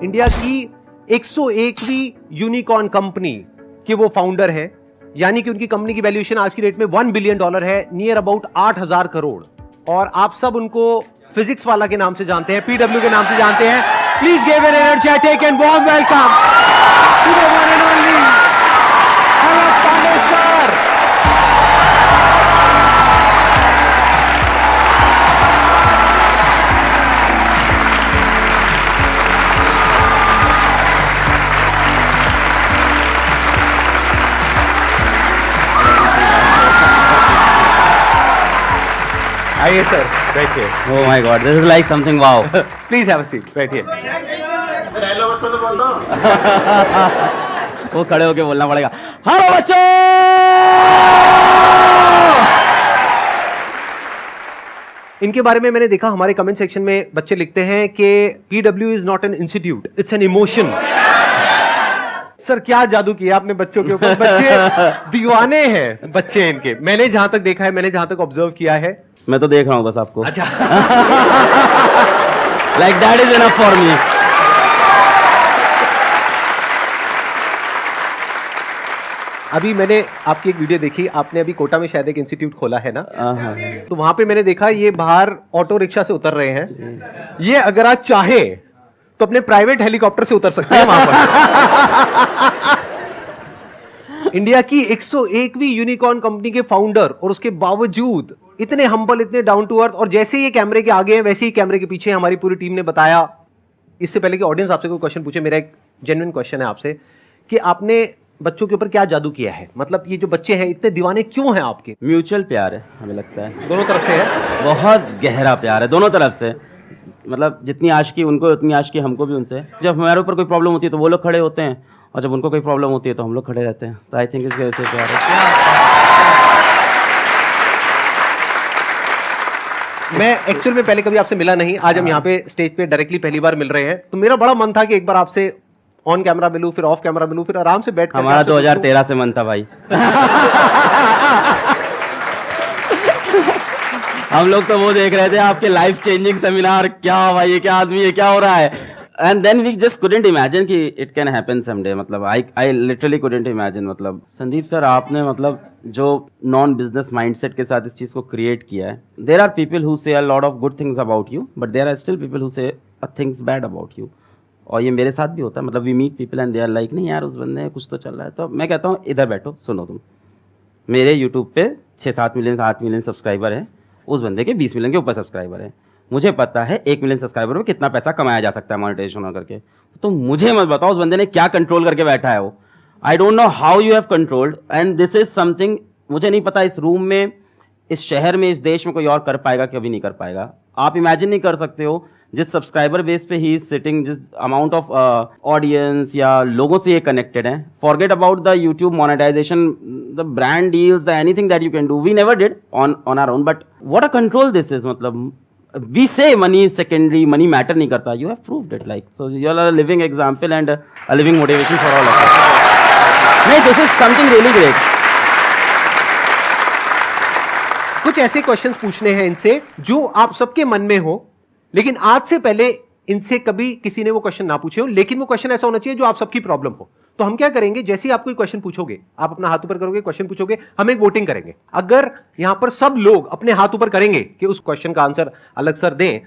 India की 101वीं unicorn company के वो फाउंडर हैं, यानी कि उनकी कंपनी की वैल्यूएशन आज की डेट में $1 बिलियन है, नियर अबाउट 8,000 करोड़। और आप सब उनको फिजिक्स वाला के नाम से जानते हैं, पीडब्ल्यू के नाम से जानते हैं। Please give an energetic and warm welcome to the one and only Alak Pandey sir. आइए सर, बैठिए। Oh my God, this is like something wow. Please have a seat, बैठिए। हेलो बच्चों तो बोल दो। वो खड़े होके बोलना पड़ेगा, हेलो बच्चों। इनके बारे में मैंने देखा, हमारे कमेंट सेक्शन में बच्चे लिखते हैं कि PW is not an institute, it's an emotion. Sir क्या जादू किया आपने बच्चों के ऊपर, बच्चे दीवाने हैं बच्चे इनके। मैंने जहां तक देखा है, मैंने जहां तक ऑब्जर्व किया है। मैं तो देख रहा हूँ बस आपको। अच्छा। Like that is enough for me. अभी मैंने आपकी एक वीडियो देखी, आपने अभी कोटा में शायद एक इंस्टीट्यूट खोला है ना, हाँ। तो वहां पे मैंने देखा ये बाहर ऑटो रिक्शा से उतर रहे हैं। ये अगर आज चाहे तो अपने प्राइवेट हेलीकॉप्टर से उतर सकते हैं वहां पर। इंडिया की 101वीं यूनिकॉर्न कंपनी के फाउंडर, और उसके बावजूद इतने हम्बल, इतने डाउन टू अर्थ, और जैसे ये कैमरे के आगे हैं वैसे ही कैमरे के पीछे हमारी पूरी टीम ने बताया। इससे पहले कि ऑडियंस आपसे कोई क्वेश्चन पूछे, मेरा एक जेन्युइन क्वेश्चन है आपसे कि आपने बच्चों के ऊपर क्या जादू किया है? मतलब ये जो बच्चे हैं इतने दीवाने क्यों हैं आपके? म्यूचुअल प्यार है, हमें लगता है दोनों तरफ से है, बहुत गहरा प्यार है दोनों तरफ से। मतलब जितनी आशिकी उनको उतनी आशिकी हमको भी उनसे। जब हमारे ऊपर कोई प्रॉब्लम होती है तो वो लोग खड़े होते हैं, और जब उनको कोई प्रॉब्लम होती है तो हम लोग खड़े रहते हैं। तो आई थिंक इसके वजह से प्यार है। मैं एक्चुअल में पहले कभी आपसे मिला नहीं, आज हम यहाँ पे स्टेज पे डायरेक्टली पहली बार मिल रहे हैं, तो मेरा बड़ा मन था कि एक बार आपसे ऑन कैमरा मिलूं, फिर ऑफ कैमरा मिलूं, फिर आराम से बैठ कर। हमारा 2013 से मन था भाई। हम लोग तो वो देख रहे थे आपके लाइफ चेंजिंग सेमिनार, क्या भाई ये क्या आदमी है, क्या हो रहा है। And then we just couldn't imagine कि इट कैन हैपन समडे। मतलब आई लिटरली कुडंट इमेजिन। मतलब संदीप सर, आपने मतलब जो नॉन बिजनेस माइंडसेट के साथ इस चीज़ को क्रिएट किया है। There are people who say a lot of good things about you, but there are still people who say things bad about you. और ये मेरे साथ भी होता है। मतलब we meet people and they are like, नहीं यार उस बंदे कुछ तो चल रहा है। तो मैं कहता हूँ इधर बैठो, सुनो तुम। मेरे यूट्यूब पे 6-7 मिलियन 8 मिलियन सब्सक्राइबर हैं, उस बंदे के 20 मिलियन के ऊपर सब्सक्राइबर हैं। मुझे पता है 1 मिलियन सब्सक्राइबर में कितना पैसा कमाया जा सकता है मोनेटाइजेशन करके। तो मुझे मत बताओ उस बंदे ने क्या कंट्रोल करके बैठा है वो। I don't know how you have controlled, and this is something मुझे नहीं पता इस रूम में, इस शहर में, इस देश में कोई और कर पाएगा, कभी नहीं कर पाएगा। आप इमेजिन नहीं कर सकते हो जिस सब्सक्राइबर बेस पे ही इज सिटिंग, जिस अमाउंट ऑफ ऑडियंस या लोगों से ये कनेक्टेड है। Forget about the YouTube monetization, the brand deals, the anything that you can do, we never did on our own, but what a control this is. मतलब we say money is secondary, money matter नहीं करता। You have proved it, like so you are a living example and a living motivation for all of us. नहीं, this is something really great. कुछ ऐसे questions पूछने हैं इनसे जो आप सबके मन में हो, लेकिन आज से पहले इनसे कभी किसी ने वो क्वेश्चन ना पूछे हो, लेकिन वो क्वेश्चन ऐसा होना चाहिए जो आप सबकी प्रॉब्लम हो। तो हम क्या करेंगे, जैसे ही आप कोई क्वेश्चन पूछोगे, आप अपना हाथ ऊपर करोगे, क्वेश्चन पूछोगे, हम एक वोटिंग करेंगे। अगर यहां पर सब लोग अपने हाथ ऊपर करेंगे कि उस क्वेश्चन का आंसर अलग सर दें,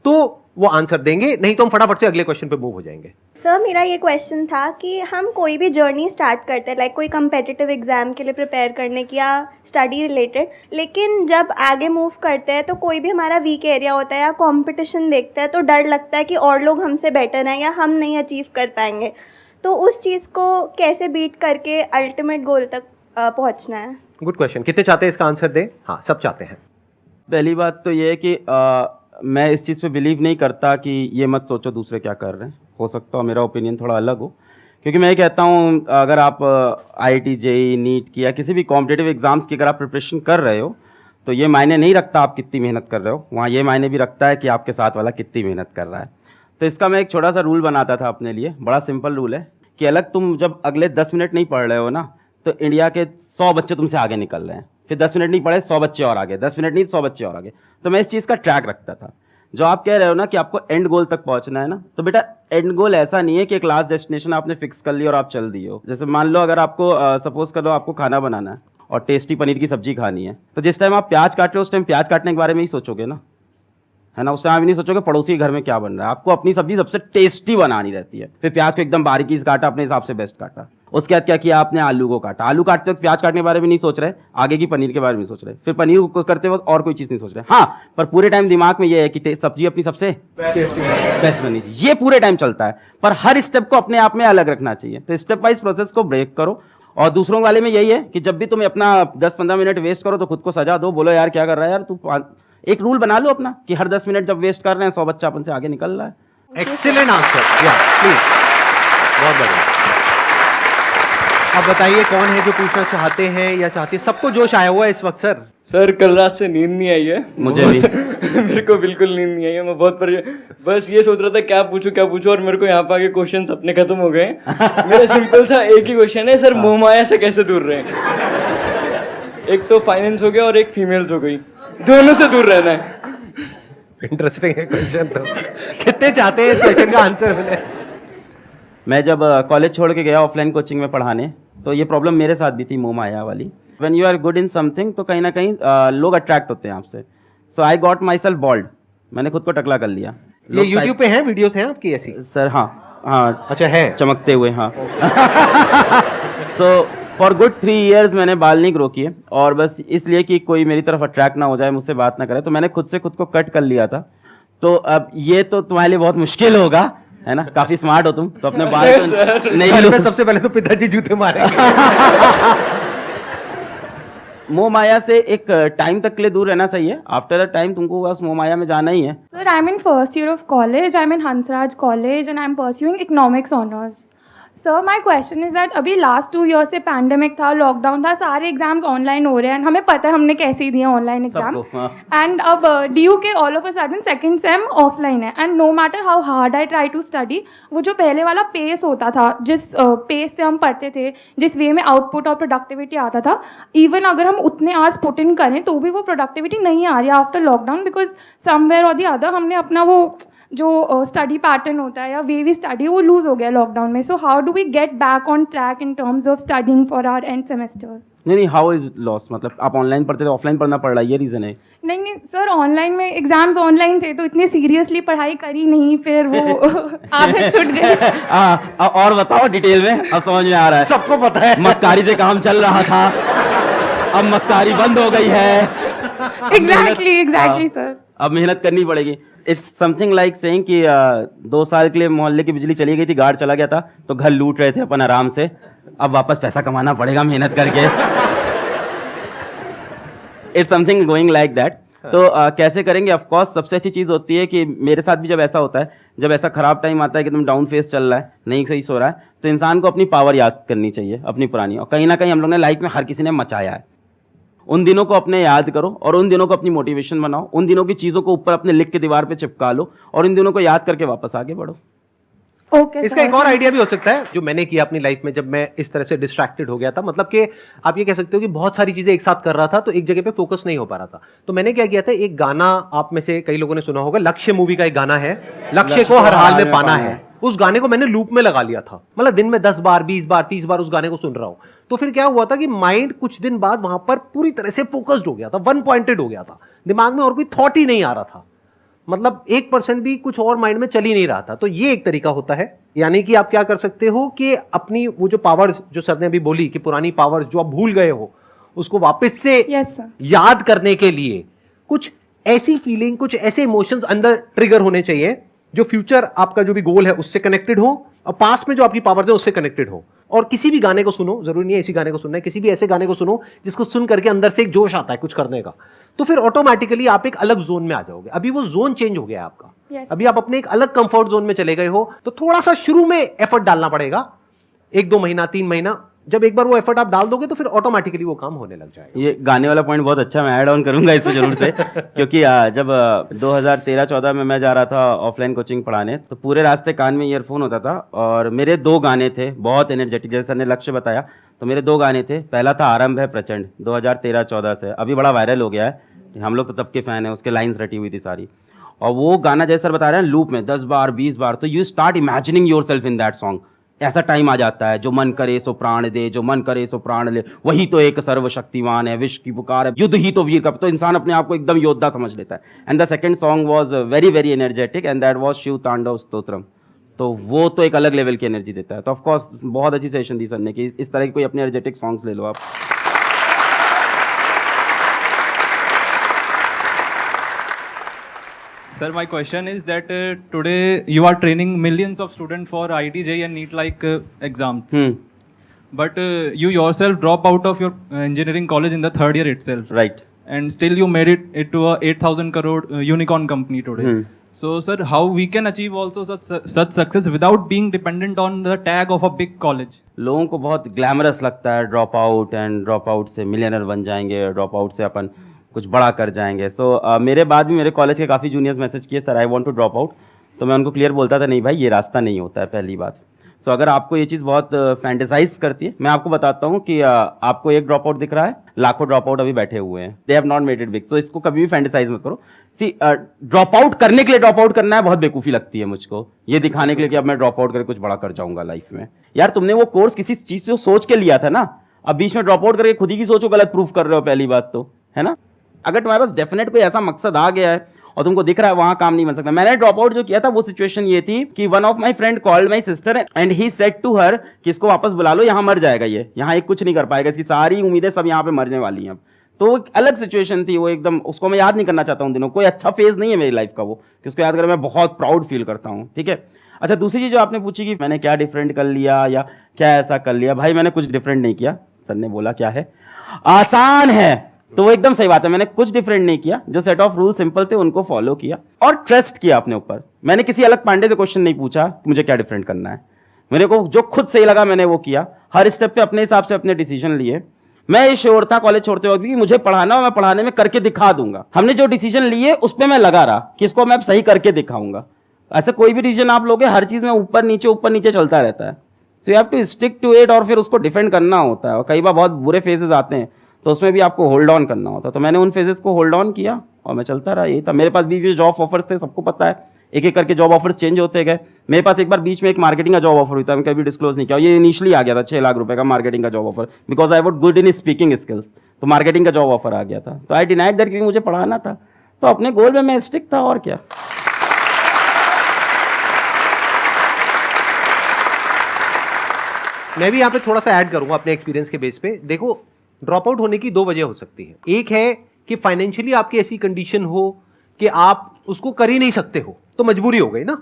तो वो आंसर देंगे, नहीं तो हम फटाफट से अगले क्वेश्चन पे मूव हो जाएंगे। सर मेरा ये क्वेश्चन था कि हम कोई भी जर्नी स्टार्ट करते हैं, लाइक कोई कम्पिटिटिव एग्ज़ाम के लिए प्रिपेयर करने की या स्टडी रिलेटेड, लेकिन जब आगे मूव करते हैं तो कोई भी हमारा वीक एरिया होता है या कंपटीशन देखते हैं तो डर लगता है कि और लोग हमसे बेटर हैं या हम नहीं अचीव कर पाएंगे। तो उस चीज़ को कैसे बीट करके अल्टीमेट गोल तक पहुंचना है? Good question. कितने चाहते हैं इसका आंसर दें? हाँ, सब चाहते हैं। पहली बात तो ये है कि मैं इस चीज़ पे बिलीव नहीं करता कि ये मत सोचो दूसरे क्या कर रहे हैं। हो सकता है मेरा ओपिनियन थोड़ा अलग हो, क्योंकि मैं ये कहता हूँ अगर आप IIT JEE नीट की या किसी भी कॉम्पिटिटिव एग्जाम्स की अगर आप प्रिपरेशन कर रहे हो तो ये मायने नहीं रखता आप कितनी मेहनत कर रहे हो, वहाँ ये मायने भी रखता है कि आपके साथ वाला कितनी मेहनत कर रहा है। तो इसका मैं एक छोटा सा रूल बनाता था अपने लिए, बड़ा सिंपल रूल है कि अलग तुम जब अगले 10 मिनट नहीं पढ़ रहे हो ना, तो इंडिया के 100 बच्चे तुमसे आगे निकल रहे हैं। फिर 10 मिनट नहीं पढ़े, 100 बच्चे और आगे, 10 मिनट नहीं 100 बच्चे और आगे। तो मैं इस चीज़ का ट्रैक रखता था। जो आप कह रहे हो ना कि आपको एंड गोल तक पहुंचना है ना, तो बेटा एंड गोल ऐसा नहीं है कि एक लास्ट डेस्टिनेशन आपने फिक्स कर ली और आप चल दिए हो। जैसे मान लो अगर आपको सपोज कर लो आपको खाना बनाना है और टेस्टी पनीर की सब्जी खानी है, तो जिस टाइम आप प्याज काट रहे हो उस टाइम प्याज काटने के बारे में ही सोचोगे ना, है ना। उस टाइम आप नहीं सोचोगे पड़ोसी के घर में क्या बन रहा है। आपको अपनी सब्जी सबसे टेस्टी बनानी रहती है। फिर प्याज को एकदम बारीकी से काटा, अपने हिसाब से बेस्ट काटा। उसके बाद क्या किया आपने, आलू को काटा। आलू काटते वक्त प्याज काटने के बारे में नहीं सोच रहे, आगे की पनीर के बारे में सोच रहे। फिर पनीर को करते वक्त और कोई चीज़ नहीं सोच रहे। हाँ, पर पूरे टाइम दिमाग में ये है कि सब्जी अपनी सबसे बेस्ट बनी थी। ये पूरे टाइम चलता है, पर हर स्टेप को अपने आप में अलग रखना चाहिए। तो स्टेप वाइज प्रोसेस को ब्रेक करो। और दूसरों वाले में यही है कि जब भी तुम अपना 10-15 मिनट वेस्ट करो तो खुद को सजा दो, बोलो यार क्या कर रहा है यार तू। एक रूल बना लो अपना कि हर 10 मिनट जब वेस्ट कर रहे हैं 100 बच्चा अपन से आगे निकल रहा है। एक्सीलेंट आंसर, या प्लीज, बहुत बढ़िया। अब बताइए कौन है जो पूछना चाहते हैं या चाहती है? सबको जोश आया हुआ है इस वक्त सर। सर कल रात से नींद नहीं आई है मुझे भी। मेरे को बिल्कुल नींद नहीं आई है। मैं बहुत बस ये सोच रहा था क्या पूछूं और मेरे को यहाँ पे आके क्वेश्चंस अपने खत्म हो गए। मेरा सिंपल सा एक ही क्वेश्चन है सर, मोहमाया से कैसे दूर रहें? एक तो फाइनेंस हो गया और एक फीमेल्स हो गई, दोनों से दूर रहना है। इंटरेस्टिंग है क्वेश्चन। तो कितने चाहते हैं इस क्वेश्चन का आंसर मिले? मैं जब कॉलेज छोड़ के गया ऑफलाइन कोचिंग में पढ़ाने, तो ये प्रॉब्लम मेरे साथ भी थी, मोह माया वाली। When you are good in something तो कहीं ना कहीं लोग अट्रैक्ट होते हैं आपसे। So I got myself bold, मैंने खुद को टकला कर लिया। ये यूट्यूब पे है, वीडियोस हैं आपकी ऐसी? सर हाँ अच्छा है, चमकते हुए, हाँ। सो फॉर गुड 3 years मैंने बाल नहीं ग्रो किए, और बस इसलिए कि कोई मेरी तरफ अट्रैक्ट ना हो जाए, मुझसे बात ना करे, तो मैंने खुद से खुद को कट कर लिया था। तो अब ये तो तुम्हारे लिए बहुत मुश्किल होगा, है ना, काफी स्मार्ट हो तुम, तो अपने बाल तो नहीं घर लो। में सबसे पहले तो पिताजी जूते मारेंगे। मोह माया से एक टाइम तक के लिए दूर रहना सही है। आफ्टर अ टाइम तुमको उस मोह माया में जाना ही है। Sir, I'm in first year of college. I'm in Hansraj College and I'm pursuing economics honors. Sir, my question is that अभी last 2 years से पैंडेमिक था, लॉकडाउन था, सारे एग्जाम्स ऑनलाइन हो रहे हैं, हमें पता है हमने कैसे दिए ऑनलाइन एग्जाम। सबको, हाँ। एंड अब DU के all of a sudden second same offline है, and no matter how hard I try to study, वो जो पहले वाला पेस होता था, जिस पेस से हम पढ़ते थे, जिस वे में आउटपुट और प्रोडक्टिविटी आता था, इवन अगर हम उतने आवर्स पुट इन करें तो भी वो प्रोडक्टिविटी नहीं आ रही है आफ्टर लॉकडाउन, बिकॉज समवेयर और दी अदर हमने अपना वो जो स्टडी पैटर्न होता है या वे वी स्टडी वो लूज हो गया लॉकडाउन में। So how do we get back on track in terms of studying for our end semester? नहीं, हाउ इज लॉस, मतलब आप ऑनलाइन पढ़ते थे, ऑफलाइन पढ़ना पड़ रहा है, ये रीजन है? नहीं सर, ऑनलाइन में एग्जाम्स ऑनलाइन थे तो इतनी सीरियसली पढ़ाई करी नहीं, फिर वो आदत छूट गई। और बताओ डिटेल में, अब समझ में आ रहा है। सबको पता है मक्कारी से काम चल रहा था, अब मक्कारी बंद हो गई है। Exactly sir. अब मेहनत करनी पड़ेगी। इट्स समथिंग लाइक सेइंग कि 2 साल के लिए मोहल्ले की बिजली चली गई थी, गार्ड चला गया था, तो घर लूट रहे थे अपन आराम से, अब वापस पैसा कमाना पड़ेगा मेहनत करके। It's something going like that. तो कैसे करेंगे? ऑफ कोर्स सबसे अच्छी चीज़ होती है कि मेरे साथ भी जब ऐसा होता है, जब ऐसा खराब टाइम आता है कि तुम डाउन फेस चल रहा है, नहीं सही सो रहा है, तो इंसान को अपनी पावर याद करनी चाहिए, अपनी पुरानी। और कहीं ना कहीं हम लोग ने लाइफ में हर किसी ने मचाया है, उन दिनों को अपने याद करो और उन दिनों को अपनी मोटिवेशन बनाओ, उन दिनों की चीज़ों को ऊपर अपने लिख के दीवार पे चिपका लो और इन दिनों को याद करके वापस आगे बढ़ो। इसका एक और आइडिया भी हो सकता है जो मैंने किया अपनी लाइफ में, जब मैं इस तरह से डिस्ट्रैक्टेड हो गया था, मतलब कि आप ये कह सकते हो कि बहुत सारी चीजें एक साथ कर रहा था तो एक जगह पे फोकस नहीं हो पा रहा था। तो मैंने क्या किया था, एक गाना आप में से कई लोगों ने सुना होगा, लक्ष्य मूवी का एक गाना है, लक्ष्य को हर हाल में पाना है। उस गाने को मैंने लूप में लगा लिया था, मतलब दिन में 10 बार 20 बार 30 बार उस गाने को सुन रहा हूं। तो फिर क्या हुआ था कि माइंड कुछ दिन बाद वहां पर पूरी तरह से फोकस्ड हो गया था, वन पॉइंटेड हो गया था, दिमाग में और कोई थॉट ही नहीं आ रहा था, मतलब 1% भी कुछ और माइंड में चल ही नहीं रहा था। तो ये एक तरीका होता है, यानी कि आप क्या कर सकते हो कि अपनी वो जो पावर्स जो सर ने अभी बोली कि पुरानी पावर्स जो आप भूल गए हो उसको वापस से याद करने के लिए कुछ ऐसी फीलिंग, कुछ ऐसे इमोशंस अंदर ट्रिगर होने चाहिए जो फ्यूचर आपका जो भी गोल है उससे कनेक्टेड हो और पास्ट में जो आपकी पावर्स है उससे कनेक्टेड हो। और किसी भी गाने को सुनो, जरूरी नहीं है इसी गाने को सुनना है, किसी भी ऐसे गाने को सुनो जिसको सुन करके अंदर से एक जोश आता है कुछ करने का, तो फिर ऑटोमेटिकली आप एक अलग जोन में आ जाओगे। अभी वो जोन चेंज हो गया है आपका, अभी आप अपने एक अलग कंफर्ट जोन में चले गए हो, तो थोड़ा सा शुरू में एफर्ट डालना पड़ेगा, 1-2 महीना 3 महीना। जब एक बार वो एफर्ट आप डाल दोगे तो फिर ऑटोमेटिकली वो काम होने लग जाएगा। ये गाने वाला पॉइंट बहुत अच्छा, मैं ऐड ऑन करूंगा इसको जरूर से क्योंकि जब 2013-14 में मैं जा रहा था ऑफलाइन कोचिंग पढ़ाने, तो पूरे रास्ते कान में ईयरफोन होता था और मेरे 2 गाने थे बहुत एनर्जेटिक, जैसे सर ने लक्ष्य बताया, तो मेरे 2 गाने थे। पहला था आरंभ है प्रचंड, 2013-14 से, अभी बड़ा वायरल हो गया है, हम लोग तो तब के फैन हैं, उसके लाइन्स रटी हुई थी सारी। और वो गाना जैसे सर बता रहे हैं लूप में 10 बार 20 बार, तो you start imagining your self in that song. ऐसा टाइम आ जाता है, जो मन करे सो प्राण दे, जो मन करे सो प्राण ले, वही तो एक सर्वशक्तिमान है, विश्व की पुकार है, युद्ध ही तो वीर का, तो इंसान अपने आप को एकदम योद्धा समझ लेता है। And the second song was very very energetic and that was Shiv Tandav Stotram. तो वो तो एक अलग लेवल की एनर्जी देता है। तो ऑफ कोर्स बहुत अच्छी सेशन दी सर ने कि इस तरह की कोई अपने एनर्जेटिक सॉन्ग्स ले लो आप। Sir, my question is that today you are training millions of students for IIT, JEE and NEET like exam. But you yourself drop out of your engineering college in the third year itself. Right. And still you made it to a 8,000 crore unicorn company today. So sir, how we can achieve also such success without being dependent on the tag of a big college? लोगों को बहुत glamorous लगता है drop out, and drop out से millionaire बन जाएंगे, drop out से अपन कुछ बड़ा कर जाएंगे। सो मेरे बाद भी मेरे कॉलेज के काफ़ी जूनियर्स मैसेज किए, sir I want to drop out. तो मैं उनको क्लियर बोलता था नहीं भाई ये रास्ता नहीं होता है, पहली बात। सो अगर आपको ये चीज़ बहुत फैंटेसाइज करती है, मैं आपको बताता हूँ कि आपको एक ड्रॉप आउट दिख रहा है, लाखों ड्रॉप आउट अभी बैठे हुए हैं, they have not made it big. तो इसको कभी भी फैंटेसाइज मत करो। सी ड्रॉप आउट करने के लिए ड्रॉप आउट करना है बहुत बेवकूफ़ी लगती है मुझको, ये दिखाने के लिए कि अब मैं ड्रॉप आउट करके कुछ बड़ा कर जाऊंगा लाइफ में। यार तुमने वो कोर्स किसी चीज़ से सोच के लिया था ना, अब बीच में ड्रॉप आउट करके खुद ही की सोचो गलत प्रूफ कर रहे हो, पहली बात तो है ना। अगर तुम्हारे पास डेफिनेट कोई ऐसा मकसद आ गया है और तुमको दिख रहा है वहां काम नहीं बन सकता। मैंने ड्रॉप आउट जो किया था वो सिचुएशन ये थी कि one of my friend called my sister and he said to her कि इसको वापस बुला लो, यहाँ मर जाएगा ये, यहाँ एक कुछ नहीं कर पाएगा, इसकी सारी उम्मीदें सब यहाँ पे मरने वाली हैं अब। तो वो एक अलग सिचुएशन थी, वो एकदम उसको मैं याद नहीं करना चाहता हूँ दिनों। कोई अच्छा फेज नहीं है मेरी लाइफ का वो, कि उसको याद कर मैं बहुत प्राउड फील करता हूँ। ठीक है, अच्छा दूसरी चीज़ जो आपने पूछी कि मैंने क्या डिफरेंट कर लिया या क्या ऐसा कर लिया, भाई मैंने कुछ डिफरेंट नहीं किया। सर ने बोला क्या है आसान है, तो वो एकदम सही बात है, मैंने कुछ डिफरेंट नहीं किया। जो सेट ऑफ रूल सिंपल थे उनको फॉलो किया और ट्रस्ट किया अपने ऊपर। मैंने किसी अलग पांडे से क्वेश्चन नहीं पूछा कि मुझे क्या डिफरेंट करना है, मेरे को जो खुद सही लगा मैंने वो किया। हर स्टेप पे अपने हिसाब से अपने डिसीजन लिए। मैं ये श्योर था कॉलेज छोड़ते वक्त कि मुझे पढ़ाना और मैं पढ़ाने में करके दिखा दूंगा। हमने जो डिसीजन लिए उस पर मैं लगा रहा कि इसको मैं सही करके दिखाऊंगा। ऐसा कोई भी डिसीजन आप लोगे, हर चीज में ऊपर नीचे चलता रहता है। So you have to stick to it और फिर उसको डिफेंड करना होता है। और कई बार बहुत बुरे फेजेस आते हैं तो उसमें भी आपको होल्ड ऑन करना होता है। तो मैंने उन फेजेस को होल्ड ऑन किया और मैं चलता रहा। यही था, मेरे पास भी जॉब ऑफर्स थे, सबको पता है, एक एक करके जॉब ऑफर्स चेंज होते गए। मेरे पास एक बार बीच में एक मार्केटिंग का जॉब ऑफर हुआ था, मैं कभी डिस्क्लोज नहीं किया। ये इनिशियली आ गया था 6 लाख रुपए का मार्केटिंग का job offer, because I was good in speaking skills. तो मार्केटिंग का जॉब ऑफर आ गया था, तो आई डिनाइड दैट क्योंकि मुझे पढ़ाना था। तो अपने गोल में मैं स्टिक था और क्या। मैं भी यहाँ पे थोड़ा सा ऐड करूंगा अपने एक्सपीरियंस के बेस पे। देखो, ड्रॉप आउट होने की 2 वजह हो सकती है। एक है कि फाइनेंशियली आपकी ऐसी कंडीशन हो कि आप उसको कर ही नहीं सकते हो, तो मजबूरी हो गई ना।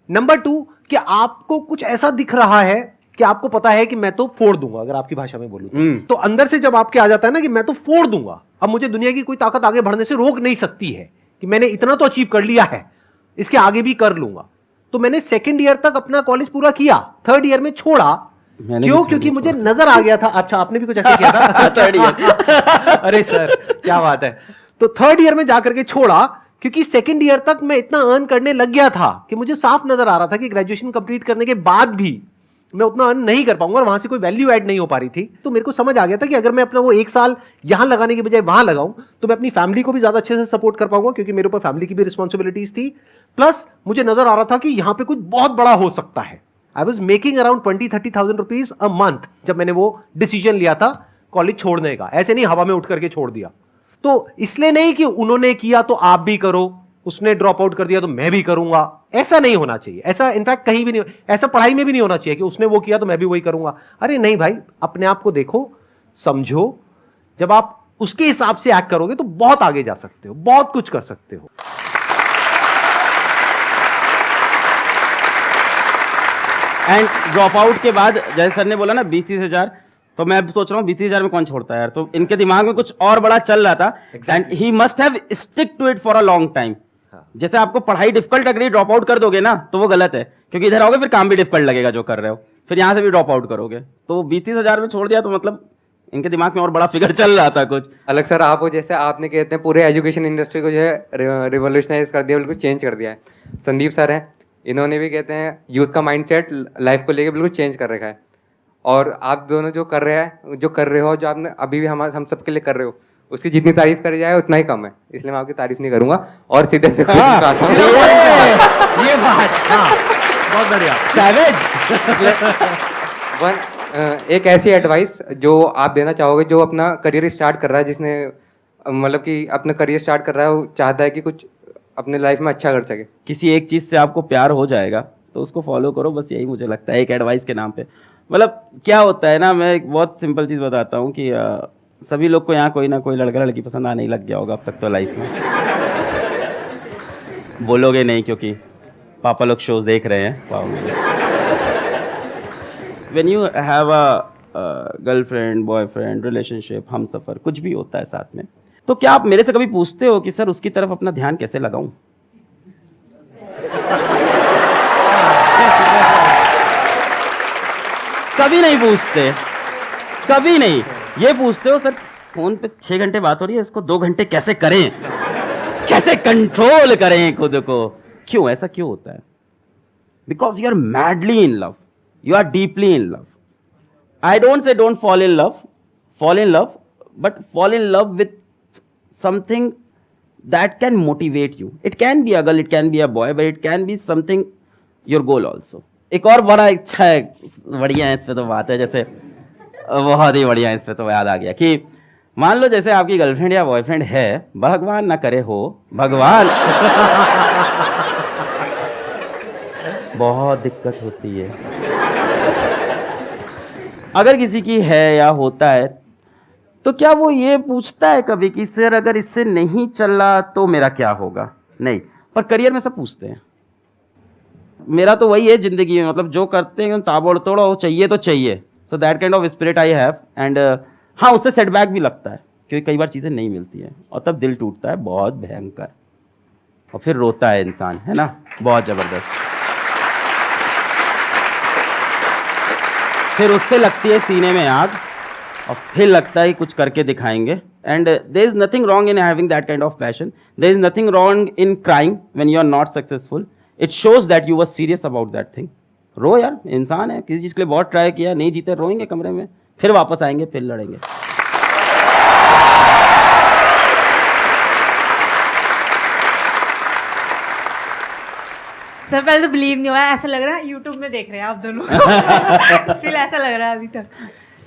नंबर 2 कि आपको कुछ ऐसा दिख रहा है कि आपको पता है कि मैं तो फोड़ दूंगा, अगर आपकी भाषा में बोलूं तो अंदर से जब आपके आ जाता है ना कि मैं तो फोड़ दूंगा, अब मुझे दुनिया की कोई ताकत आगे बढ़ने से रोक नहीं सकती है, कि मैंने इतना तो अचीव कर लिया है, इसके आगे भी कर लूंगा। तो मैंने 2nd ईयर तक अपना कॉलेज पूरा किया, 3rd ईयर में छोड़ा। क्यों? क्योंकि मुझे नजर आ गया था। अच्छा, आपने भी कुछ ऐसा किया था? 3rd ईयर अरे सर क्या बात है। तो 3rd ईयर में जाकर के छोड़ा क्योंकि 2nd ईयर तक मैं इतना अर्न करने लग गया था कि मुझे साफ नजर आ रहा था कि ग्रेजुएशन कंप्लीट करने के बाद भी मैं उतना अर्न नहीं कर पाऊंगा और वहां से कोई वैल्यू ऐड नहीं हो पा रही थी। तो मेरे को समझ आ गया था कि अगर मैं अपना वो 1 साल यहां लगाने के बजाय वहां लगाऊं तो मैं अपनी फैमिली को भी ज्यादा अच्छे से सपोर्ट कर पाऊंगा, क्योंकि मेरे ऊपर फैमिली की भी रिस्पॉन्सिबिलिटीज थी। प्लस मुझे नजर आ रहा था कि यहां पे कुछ बहुत बड़ा हो सकता है। I was making around 20-30,000 rupees a month जब मैंने वो डिसीजन लिया था कॉलेज छोड़ने का। ऐसे नहीं हवा में उठ करके छोड़ दिया। तो इसलिए नहीं कि उन्होंने किया तो आप भी करो, उसने ड्रॉप आउट कर दिया तो मैं भी करूंगा, ऐसा नहीं होना चाहिए। ऐसा इनफैक्ट कहीं भी नहीं, ऐसा पढ़ाई में भी नहीं होना चाहिए कि उसने वो किया तो मैं भी वही करूंगा। अरे नहीं भाई, अपने आप को देखो, समझो। जब आप उसके हिसाब से एक्ट करोगे तो बहुत आगे जा सकते हो, बहुत कुछ कर सकते हो। एंड ड्रॉप आउट के बाद जैसे सर ने बोला ना 20-30 हजार, तो मैं सोच रहा हूँ 20-30 हजार में कौन छोड़ता है यार। तो इनके दिमाग में कुछ और बड़ा चल रहा था and he must have stick to it for a long time. जैसे आपको पढ़ाई डिफिकल्ट लग रही है, ड्रॉप आउट कर दोगे ना तो वो गलत है, क्योंकि इधर आओगे फिर काम भी डिफिकल्ट लगेगा जो कर रहे हो, फिर यहाँ से भी ड्रॉप आउट करोगे। तो 20-30 हजार में छोड़ दिया तो मतलब इनके दिमाग में और बड़ा फिगर चल रहा था कुछ अलग। सर आप जैसे आपने कहते हैं पूरे एजुकेशन इंडस्ट्री को जो है रिवोल्यूशनाइज कर दिया, बिल्कुल चेंज कर दिया है। संदीप सर हैं, इन्होंने भी कहते हैं यूथ का माइंडसेट लाइफ को लेकर बिल्कुल चेंज कर रखा है। और आप दोनों जो कर रहे हो, जो आपने अभी भी हम सबके लिए कर रहे हो, उसकी जितनी तारीफ करी जाए उतना ही कम है, इसलिए मैं आपकी तारीफ नहीं करूंगा और सीधे ये बात, हाँ, बहुत बढ़िया। एक ऐसी एडवाइस जो आप देना चाहोगे जो अपना करियर स्टार्ट कर रहा है, जिसने मतलब कि अपना करियर स्टार्ट कर रहा है, वो चाहता है कि कुछ अपने लाइफ में अच्छा कर सके। किसी एक चीज़ से आपको प्यार हो जाएगा तो उसको फॉलो करो, बस यही मुझे लगता है एक एडवाइस के नाम पे। मतलब क्या होता है ना, मैं एक बहुत सिंपल चीज़ बताता हूँ कि सभी लोग को यहाँ कोई ना कोई लड़का लड़की पसंद आने ही लग गया होगा अब तक तो लाइफ में। बोलोगे नहीं क्योंकि पापा लोग शोज देख रहे हैं। When you have a girlfriend, boyfriend, relationship, हम सफ़र, कुछ भी होता है साथ में, तो क्या आप मेरे से कभी पूछते हो कि सर उसकी तरफ अपना ध्यान कैसे लगाऊं? कभी नहीं पूछते, कभी नहीं। ये पूछते हो सर फोन पे 6 घंटे बात हो रही है, इसको 2 घंटे कैसे करें, कैसे कंट्रोल करें खुद को? क्यों ऐसा क्यों होता है? Because you are madly in love, you are deeply in love. I don't say don't fall in love, but fall in love with something that can motivate you. It can be a girl, it can be a boy, but it can be something your goal also. एक और बड़ा अच्छा है, बढ़िया है इस पे तो बात है, जैसे बहुत ही बढ़िया है इस पे तो याद आ गया कि मान लो जैसे आपकी गर्लफ्रेंड या बॉयफ्रेंड है, भगवान ना करे हो, भगवान बहुत दिक्कत होती है अगर किसी की है या होता है, तो क्या वो ये पूछता है कभी कि सर अगर इससे नहीं चला तो मेरा क्या होगा? नहीं, पर करियर में सब पूछते हैं। मेरा तो वही है जिंदगी में, मतलब जो करते हैं ताबड़ तोड़, वो चाहिए तो चाहिए। So that kind of spirit I have. And हाँ, उससे सेटबैक भी लगता है क्योंकि कई बार चीज़ें नहीं मिलती हैं और तब दिल टूटता है बहुत भयंकर, और फिर रोता है इंसान, है ना, बहुत ज़बरदस्त। फिर उससे लगती है सीने में आग और फिर लगता है कुछ करके दिखाएंगे। And there is nothing wrong in having that kind of passion, there is nothing wrong in crying when you are not successful. It shows that you were serious about that thing. रो यार, इंसान है, किसी चीज़ के लिए बहुत try किया, नहीं जीते, रोएंगे कमरे में, फिर वापस आएंगे, फिर लड़ेंगे। सर पहले तो बिलीव नहीं हुआ, ऐसा लग रहा है यूट्यूब में देख रहे हैं आप दोनों स्टिल ऐसा लग रहा है अभी तक।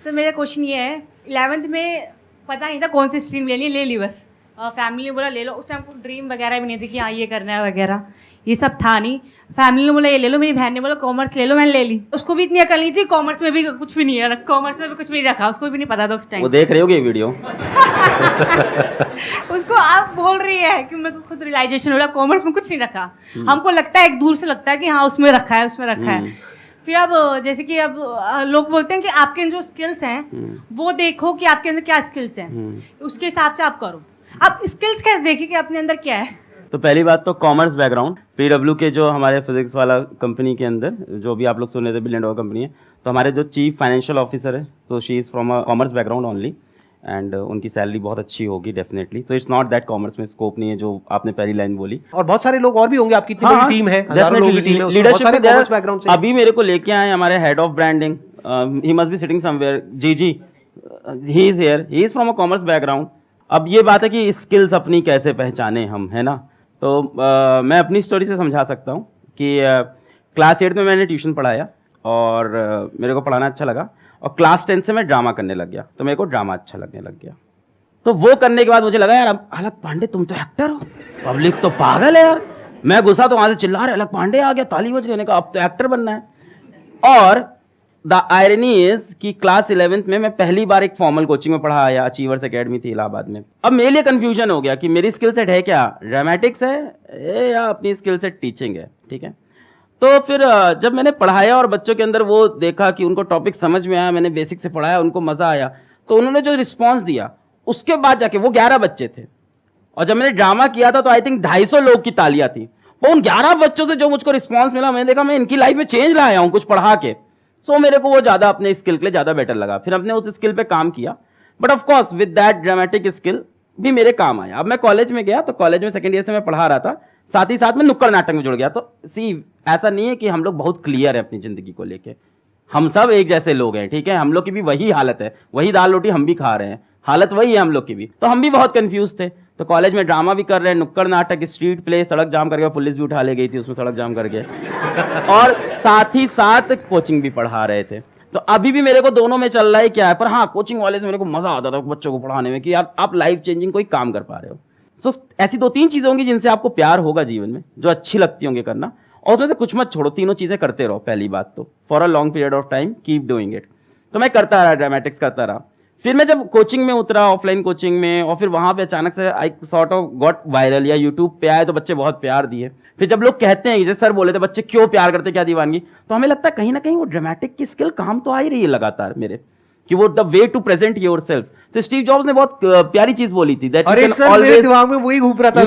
सर मेरा क्वेश्चन ये है, 11th में पता नहीं था कौन सी स्ट्रीम ले ली बस, फैमिली ने बोला ले लो। उस टाइम कोई ड्रीम वगैरह भी नहीं थी कि हाँ ये करना है वगैरह, ये सब था नहीं। फैमिली ने बोला ये ले लो, मेरी बहन ने बोला कॉमर्स ले लो, मैंने ले ली। उसको भी इतनी अकल नहीं थी, कॉमर्स में भी कुछ भी नहीं है, कॉमर्स में भी कुछ भी नहीं रखा, उसको भी नहीं पता था उस टाइम। वो देख रहे होगे ये वीडियो उसको आप बोल रही है कि मेरे को खुद रियलाइजेशन हो रहा, कॉमर्स में कुछ नहीं रखा। हमको लगता है, एक दूर से लगता है कि हाँ उसमें रखा है, उसमें रखा है। फिर अब जैसे कि अब लोग बोलते हैं कि आपके जो स्किल्स हैं वो देखो कि आपके अंदर क्या स्किल्स हैं, उसके हिसाब से आप करो। आप स्किल्स कैसे देखिए कि अपने अंदर क्या है? तो पहली बात तो कॉमर्स बैकग्राउंड, PW के जो हमारे फिजिक्स वाला कंपनी के अंदर, जो भी आप लोग सुन रहे थे, $1 बिलियन कंपनी है, तो हमारे जो चीफ फाइनेंशियल ऑफिसर है, तो she is from a commerce background only, and उनकी सैलरी बहुत अच्छी होगी डेफिनेटली। तो इट्स नॉट दैट कॉमर्स में स्कोप नहीं है जो आपने पहली लाइन बोली। और बहुत सारे लोग और भी होंगे, आपकी इतनी बड़ी टीम है, हजारों लोगों की टीम है, उसमें बहुत सारे कॉमर्स बैकग्राउंड से। अभी मेरे को लेके आए हमारे head of branding, he must be sitting somewhere, जी he is here, he is from a commerce background. अब ये बात है कि स्किल्स अपनी कैसे पहचाने हम, है ना। तो मैं अपनी स्टोरी से समझा सकता हूँ कि क्लास 8 में मैंने ट्यूशन पढ़ाया और मेरे को पढ़ाना अच्छा लगा, और क्लास 10 से मैं ड्रामा करने लग गया, तो मेरे को ड्रामा अच्छा लगने लग गया। तो वो करने के बाद मुझे लगा यार अलग पांडे तुम तो एक्टर हो, पब्लिक तो पागल है यार। मैं घुसा तो वहाँ से चिल्ला रहे अलग पांडे आ गया, ताली बज रही, का अब तो एक्टर बनना है। और द आयरनी इज कि क्लास 11th में मैं पहली बार एक फॉर्मल कोचिंग में पढ़ा आया, अचीवर्स एकेडमी थी इलाहाबाद में। अब मेरे लिए कंफ्यूजन हो गया कि मेरी स्किल सेट है क्या, ड्रामेटिक्स है या अपनी स्किल सेट टीचिंग है, ठीक है। तो फिर जब मैंने पढ़ाया और बच्चों के अंदर वो देखा कि उनको टॉपिक समझ में आया, मैंने बेसिक से पढ़ाया, उनको मज़ा आया, तो उन्होंने जो रिस्पॉन्स दिया उसके बाद जाके, वो 11 बच्चे थे, और जब मैंने ड्रामा किया था तो आई थिंक 250 लोग की तालियां थी। वो उन 11 बच्चों से जो मुझको रिस्पॉन्स मिला, मैंने देखा मैं इनकी लाइफ में चेंज लाया हूँ कुछ पढ़ा के। सो मेरे को वो ज़्यादा अपने स्किल के लिए ज़्यादा बेटर लगा, फिर हमने उस स्किल पे काम किया। But of course with that dramatic skill भी मेरे काम आया। अब मैं कॉलेज में गया तो कॉलेज में सेकंड ईयर से मैं पढ़ा रहा था, साथ ही साथ में नुक्कड़ नाटक में जुड़ गया। तो सी ऐसा नहीं है कि हम लोग बहुत क्लियर है अपनी ज़िंदगी को लेके, हम सब एक जैसे लोग हैं, ठीक है। हम लोग की भी वही हालत है, वही दाल रोटी हम भी खा रहे हैं, हालत वही है हम लोग की भी। तो हम भी बहुत कंफ्यूज थे। तो कॉलेज में ड्रामा भी कर रहे हैं, नुक्कड़ नाटक, स्ट्रीट प्ले, सड़क जाम करके, पुलिस भी उठा ले गई थी उसमें सड़क जाम करके, और साथ ही साथ कोचिंग भी पढ़ा रहे थे। तो अभी भी मेरे को दोनों में चल रहा है क्या है, पर हाँ कोचिंग वाले से मेरे को मजा आता था बच्चों को पढ़ाने में कि यार आप लाइफ चेंजिंग कोई काम कर पा रहे हो। सो ऐसी 2-3 चीजें होंगी जिनसे आपको प्यार होगा जीवन में, जो अच्छी लगती होंगी करना, और उसमें से कुछ मत छोड़ो, तीनों चीजें करते रहो। पहली बात तो for a long period of time keep doing it. तो मैं करता रहा, ड्रामेटिक्स करता रहा। फिर मैं जब कोचिंग में उतरा, ऑफलाइन कोचिंग में, और फिर वहां पे अचानक से I sort of got viral, या यूट्यूब पे आए तो बच्चे बहुत प्यार दिए। फिर जब लोग कहते हैं, जैसे सर बोले थे बच्चे क्यों प्यार करते, क्या दीवानगी, तो हमें लगता है कहीं ना कहीं वो ड्रामेटिक की स्किल काम तो आ ही रही है लगातार मेरे, कि वो the way to present yourself. तो स्टीव जॉब्स ने बहुत प्यारी चीज बोली थी, दैट अरे सर मेरे दिमाग में वही घूम रहा था।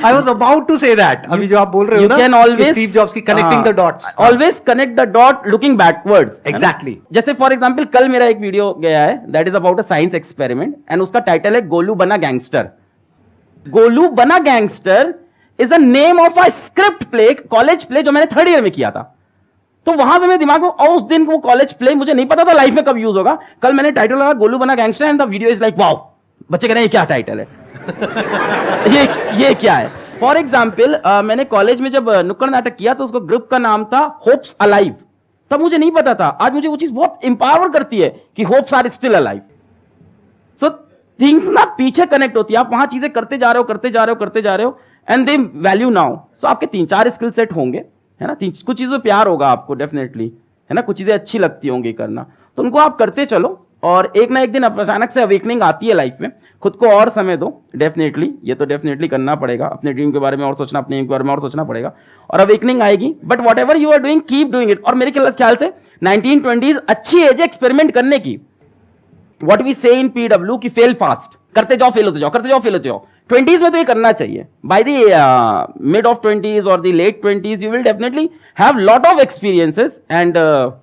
I was about to say that, अभी जो आप बोल रहे हो ना, कैन ऑलवेज स्टीव जॉब्स की connecting the dots, always connect the dot looking backwards. Exactly. जैसे फॉर एग्जांपल कल मेरा एक वीडियो गया है, that is about a science experiment, and उसका टाइटल है गोलू बना गैंगस्टर। गोलू बना gangster is the name of a script play, college play, जो मैंने 3rd ईयर में किया था। तो वहां से मेरे दिमाग में, और उस दिन वो कॉलेज प्ले मुझे नहीं पता था लाइफ में कब यूज होगा। कल मैंने टाइटल लगा गोलू बना gangster, and the video is like wow, बच्चे कह रहे हैं ये क्या टाइटल है, ये क्या है। फॉर एग्जाम्पल मैंने कॉलेज में जब नुक्कड़ नाटक किया तो उसको ग्रुप का नाम था होप्स अलाइव। तब मुझे नहीं पता था, आज मुझे वो चीज बहुत इंपावर करती है कि hopes are still alive. So things ना पीछे कनेक्ट होती है, आप वहां चीजें करते जा रहे हो एंड दे वैल्यू नाउ। सो आपके 3-4 स्किल सेट होंगे, है ना, कुछ चीज़ों पे प्यार होगा आपको डेफिनेटली, है ना, कुछ चीज़ें अच्छी लगती होंगी करना, तो उनको आप करते चलो, और एक ना एक दिन अचानक से अवेकनिंग आती है लाइफ में। खुद को और समय दो, डेफिनेटली, ये तो डेफिनेटली करना पड़ेगा, अपने ड्रीम के बारे में और सोचना, अपने एम के बारे में और सोचना पड़ेगा, और अवेकनिंग आएगी। But whatever you are doing keep doing it. और मेरे ख्याल से 1920s अच्छी एज है एक्सपेरिमेंट करने की। What we say in PW कि फेल फास्ट, करते जाओ फेल होते जाओ। 20s में तो ये करना चाहिए। By the mid of 20s or the late 20s you will definitely have lot of experiences, and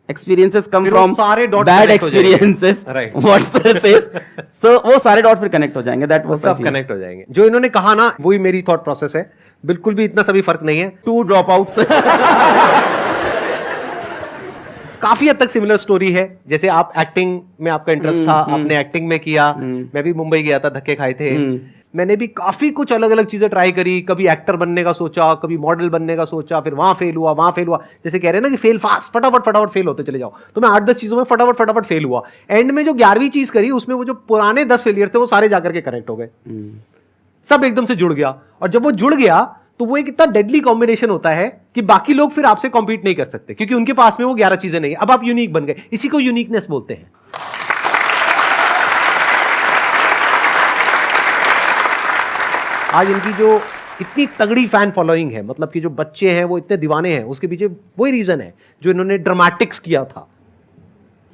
experiences come from bad experiences, right? What sir says, so वो सारे डॉट फिर कनेक्ट हो जाएंगे, that was सब connect हो जाएंगे। जो इन्होंने कहा ना, वही मेरी थॉट प्रोसेस है, बिल्कुल भी इतना सभी फर्क नहीं है। 2 dropouts काफी हद तक सिमिलर स्टोरी है। जैसे आप एक्टिंग में आपका इंटरेस्ट था, आपने एक्टिंग में किया, मैं भी मुंबई गया था, धक्के खाए थे, मैंने भी काफी कुछ अलग अलग चीजें ट्राई करी, कभी एक्टर बनने का सोचा, कभी मॉडल बनने का सोचा, फिर वहां फेल हुआ। जैसे कह रहे हैं ना कि फेल फास्ट, फटाफट फेल होते चले जाओ, तो मैं 8-10 चीजों में फटाफट फेल हुआ। एंड में जो 11वीं चीज करी, उसमें वो जो पुराने 10 फेलियर थे वो सारे जाकर के करेक्ट हो गए, सब एकदम से जुड़ गया। और जब वो जुड़ गया तो वो एक इतना डेडली कॉम्बिनेशन होता है कि बाकी लोग फिर आपसे कॉम्पीट नहीं कर सकते, क्योंकि उनके पास में वो 11 चीजें नहीं है। अब आप यूनिक बन गए, इसी को यूनिकनेस बोलते हैं। आज इनकी जो इतनी तगड़ी फैन फॉलोइंग है, मतलब कि जो बच्चे हैं वो इतने दीवाने हैं, उसके पीछे वही रीजन है जो इन्होंने ड्रामेटिक्स किया था।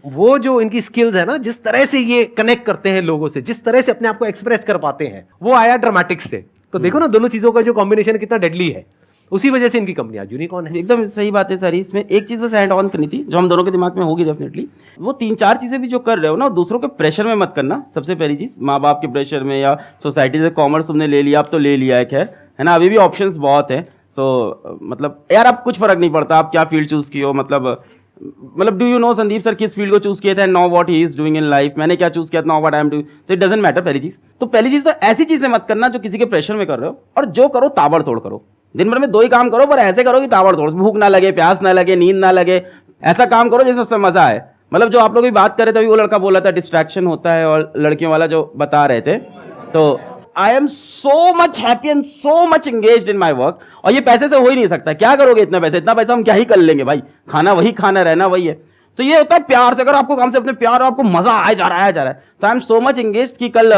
वो जो इनकी स्किल्स है ना, जिस तरह से ये कनेक्ट करते हैं लोगों से, जिस तरह से अपने आप को एक्सप्रेस कर पाते हैं, वो आया ड्रामेटिक्स से। तो देखो ना, दोनों चीजों का जो कॉम्बिनेशन कितना डेडली है, उसी वजह से इनकी कंपनी आज यूनिकॉर्न है। एकदम सही बात है सर। इसमें एक चीज बस एड ऑन करनी थी, जो हम दोनों के दिमाग में होगी डेफिनेटली, वो 3-4 चीजें भी जो कर रहे हो ना, दूसरों के प्रेशर में मत करना। सबसे पहली चीज, माँ बाप के प्रेशर में या सोसाइटी से, कॉमर्स तुमने ले लिया, अब तो ले लिया है, खैर, है ना, अभी भी ऑप्शंस बहुत है। सो मतलब यार अब कुछ फर्क नहीं पड़ता आप क्या फील्ड चूज किए हो, मतलब do you know Sandeep sir किस फील्ड को चूज किया था, know what he is doing in life, मैंने क्या चूज किया था, know what I am doing, तो इट डजंट मैटर। पहली चीज तो ऐसी चीजें मत करना जो किसी के प्रेशर में कर रहे हो, और जो करो ताबड़तोड़ करो। दिन भर में 2 ही काम करो, पर ऐसे करो कि ताबड़तोड़, भूख ना लगे, प्यास ना लगे, नींद ना लगे, ऐसा काम करो जिससे सबसे मजा आए। मतलब जो आप लोग भी बात कर रहे थे, अभी वो लड़का बोला था डिस्ट्रैक्शन होता है, और लड़कियों वाला जो बता रहे थे, तो I am so much happy and so much engaged in my work. और ये पैसे से हो ही नहीं सकता, क्या करोगे इतना पैसा हम क्या ही कर लेंगे भाई, खाना वही खाना, रहना वही है। तो ये होता है प्यार से, अगर आपको काम से अपने प्यार और आपको मजा आया जा रहा है, तो I am so much engaged कि कल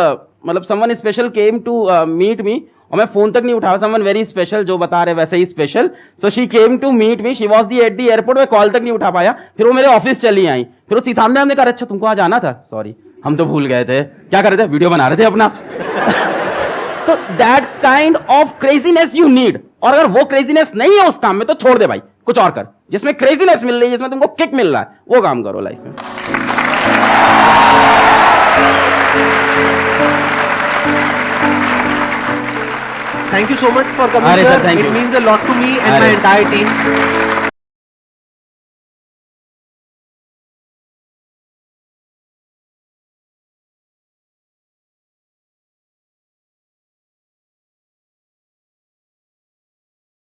मतलब someone special came to meet me, और मैं फोन तक नहीं उठाया, समवन वेरी स्पेशल, जो बता रहे वैसे ही special, so she came to meet me, she was at the airport, मैं कॉल तक नहीं उठा पाया, फिर वो मेरे ऑफिस चली आई, फिर उसी सामने हमने कहा अच्छा तुमको आज आना था, सॉरी हम तो भूल गए थे, क्या कर रहे थे, वीडियो बना रहे थे अपना। तो that kind of craziness you need, और अगर वो क्रेजीनेस नहीं है उस काम में तो छोड़ दे भाई, कुछ और कर, जिसमें क्रेजीनेस मिल रही है, जिसमें तुमको किक मिल रहा है, वो काम करो लाइफ में। Thank you so much for coming, sir. It means a lot to me and my entire team.